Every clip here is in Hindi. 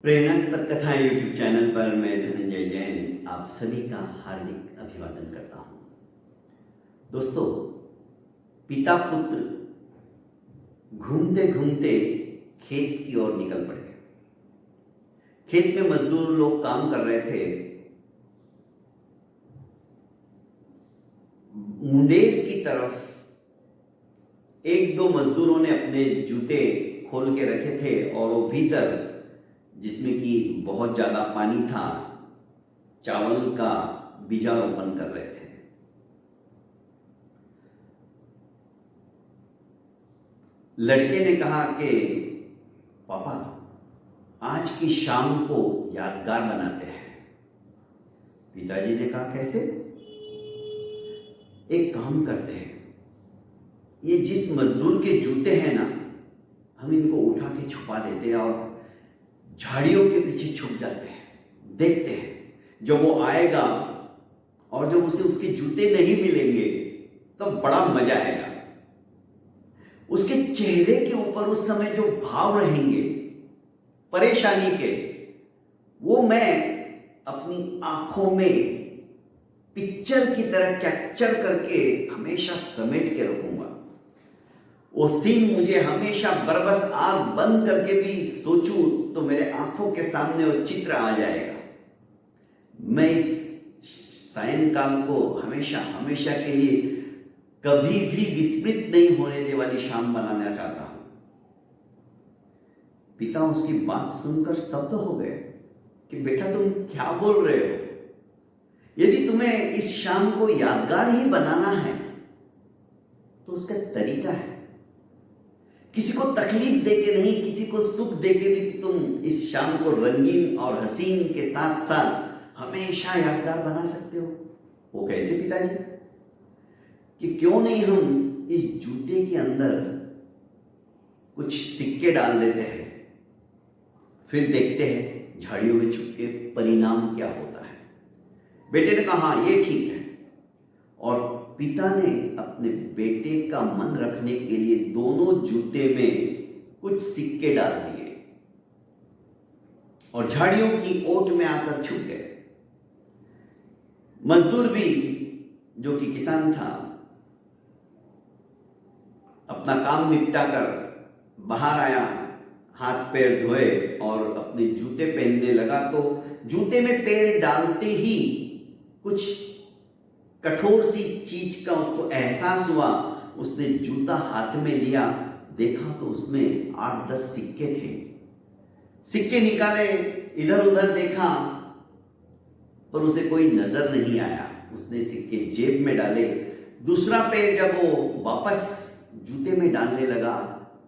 प्रेरणा सतत कथाएं यूट्यूब चैनल पर मैं धनंजय जैन आप सभी का हार्दिक अभिवादन करता हूं। दोस्तों, पिता पुत्र घूमते घूमते खेत की ओर निकल पड़े। खेत में मजदूर लोग काम कर रहे थे। मुंडेर की तरफ एक दो मजदूरों ने अपने जूते खोल के रखे थे और वो भीतर, जिसमें कि बहुत ज्यादा पानी था, चावल का बीजारोपण कर रहे थे। लड़के ने कहा कि पापा, आज की शाम को यादगार बनाते हैं। पिताजी ने कहा कैसे? एक काम करते हैं, ये जिस मजदूर के जूते हैं ना, हम इनको उठा के छुपा देते हैं और झाड़ियों के पीछे छुप जाते हैं। देखते हैं जब वो आएगा और जब उसे उसके जूते नहीं मिलेंगे तो बड़ा मजा आएगा। उसके चेहरे के ऊपर उस समय जो भाव रहेंगे परेशानी के, वो मैं अपनी आंखों में पिक्चर की तरह कैप्चर करके हमेशा समेट के रखूंगा। वो सीन मुझे हमेशा बरबस आंख बंद करके भी सोचूं तो मेरे आंखों के सामने वो चित्र आ जाएगा। मैं इस सायंकाल को हमेशा हमेशा के लिए कभी भी विस्मृत नहीं होने दे वाली शाम बनाना चाहता हूं। पिता उसकी बात सुनकर स्तब्ध हो गए कि बेटा, तुम क्या बोल रहे हो? यदि तुम्हें इस शाम को यादगार ही बनाना है तो उसका तरीका है। किसी को तकलीफ देके नहीं, किसी को सुख देके भी तुम इस शाम को रंगीन और हसीन के साथ साथ हमेशा यादगार बना सकते हो। वो कैसे पिताजी? कि क्यों नहीं हम इस जूते के अंदर कुछ सिक्के डाल देते हैं, फिर देखते हैं झाड़ियों में छुप के परिणाम क्या होता है। बेटे ने कहा ये ठीक है, और पिता ने अपने बेटे का मन रखने के लिए दोनों जूते में कुछ सिक्के डाल दिए और झाड़ियों की ओट में आकर छुप गए। मजदूर भी, जो कि किसान था, अपना काम निपटाकर बाहर आया, हाथ पैर धोए और अपने जूते पहनने लगा तो जूते में पैर डालते ही कुछ कठोर सी चीज का उसको एहसास हुआ। उसने जूता हाथ में लिया, देखा तो उसमें 8-10 सिक्के थे। सिक्के निकाले, इधर उधर देखा, पर उसे कोई नजर नहीं आया। उसने सिक्के जेब में डाले। दूसरा पैर जब वो वापस जूते में डालने लगा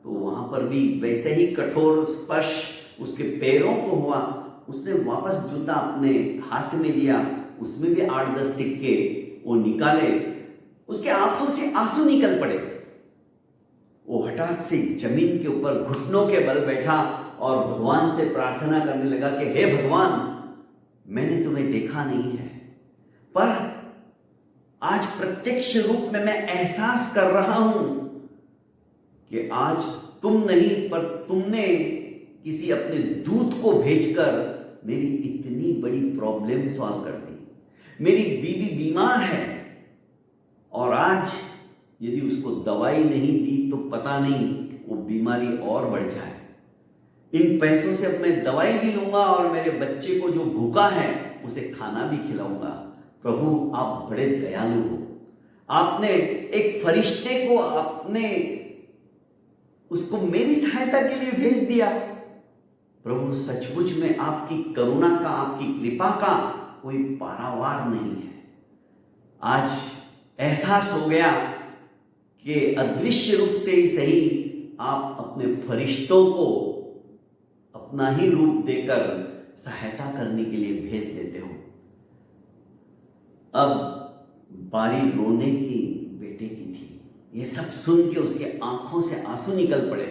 तो वहां पर भी वैसे ही कठोर स्पर्श उसके पैरों को हुआ। उसने वापस जूता अपने हाथ में लिया, उसमें भी 8-10 सिक्के वो निकाले। उसके आंखों से आंसू निकल पड़े। वो हठात से जमीन के ऊपर घुटनों के बल बैठा और भगवान से प्रार्थना करने लगा कि हे भगवान, मैंने तुम्हें देखा नहीं है, पर आज प्रत्यक्ष रूप में मैं एहसास कर रहा हूं कि आज तुम नहीं, पर तुमने किसी अपने दूत को भेजकर मेरी इतनी बड़ी प्रॉब्लम सॉल्व कर दी। मेरी बीवी बीमार है और आज यदि उसको दवाई नहीं दी तो पता नहीं वो बीमारी और बढ़ जाए। इन पैसों से अब मैं दवाई भी लूंगा और मेरे बच्चे को जो भूखा है उसे खाना भी खिलाऊंगा। प्रभु, आप बड़े दयालु हो। आपने एक फरिश्ते को उसको मेरी सहायता के लिए भेज दिया। प्रभु, सचमुच में आपकी करुणा का, आपकी कृपा का कोई पारावार नहीं है। आज एहसास हो गया कि अदृश्य रूप से ही सही, आप अपने फरिश्तों को अपना ही रूप देकर सहायता करने के लिए भेज देते हो। अब बारी रोने की बेटे की थी। ये सब सुन के उसके आंखों से आंसू निकल पड़े।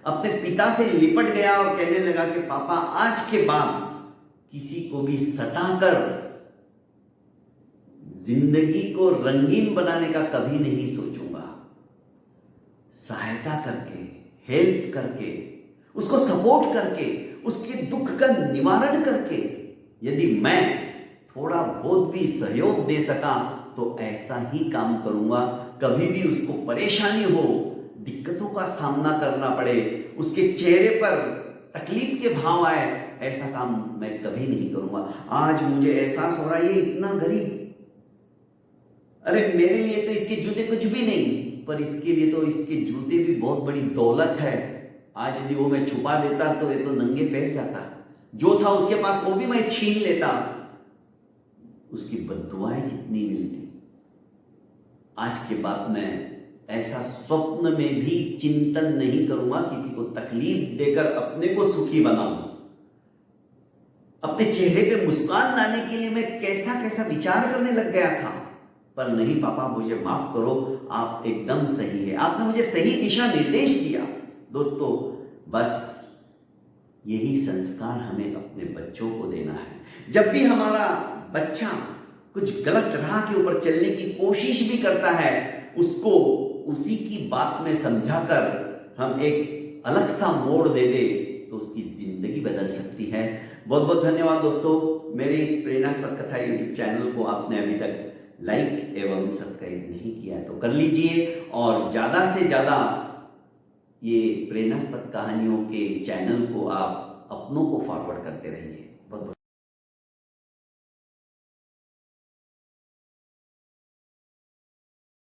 अपने पिता से लिपट गया और कहने लगा कि पापा, आज के बाद किसी को भी सताकर जिंदगी को रंगीन बनाने का कभी नहीं सोचूंगा। सहायता करके, हेल्प करके, उसको सपोर्ट करके, उसके दुख का निवारण करके यदि मैं थोड़ा बहुत भी सहयोग दे सका तो ऐसा ही काम करूंगा। कभी भी उसको परेशानी हो, दिक्कतों का सामना करना पड़े, उसके चेहरे पर तकलीफ के भाव आए, ऐसा काम मैं कभी नहीं करूंगा। आज मुझे एहसास हो रहा है ये इतना गरीब, अरे मेरे लिए तो इसके जूते कुछ भी नहीं, पर इसके लिए तो इसके जूते भी बहुत बड़ी दौलत है। आज यदि वो मैं छुपा देता तो ये तो नंगे पैर जाता, जो था उसके पास वो भी मैं छीन लेता। उसकी बद्दुआएं कितनी मिलती। आज के बाद मैं ऐसा स्वप्न में भी चिंतन नहीं करूंगा किसी को तकलीफ देकर अपने को सुखी बनाऊं। अपने चेहरे पे मुस्कान लाने के लिए मैं कैसा कैसा विचार करने लग गया था, पर नहीं पापा, मुझे माफ करो, आप एकदम सही है, आपने मुझे सही दिशा निर्देश दिया। दोस्तों, बस यही संस्कार हमें अपने बच्चों को देना है। जब भी हमारा बच्चा कुछ गलत राह के ऊपर चलने की कोशिश भी करता है, उसको उसी की बात में समझाकर हम एक अलग सा मोड़ दे दे तो उसकी जिंदगी बदल सकती है। बहुत बहुत धन्यवाद दोस्तों। मेरे इस प्रेरणास्पद कथा यूट्यूब चैनल को आपने अभी तक लाइक एवं सब्सक्राइब नहीं किया है तो कर लीजिए, और ज़्यादा से ज़्यादा ये प्रेरणास्पद कहानियों के चैनल को आप अपनों को फॉरवर्ड करते रहिए।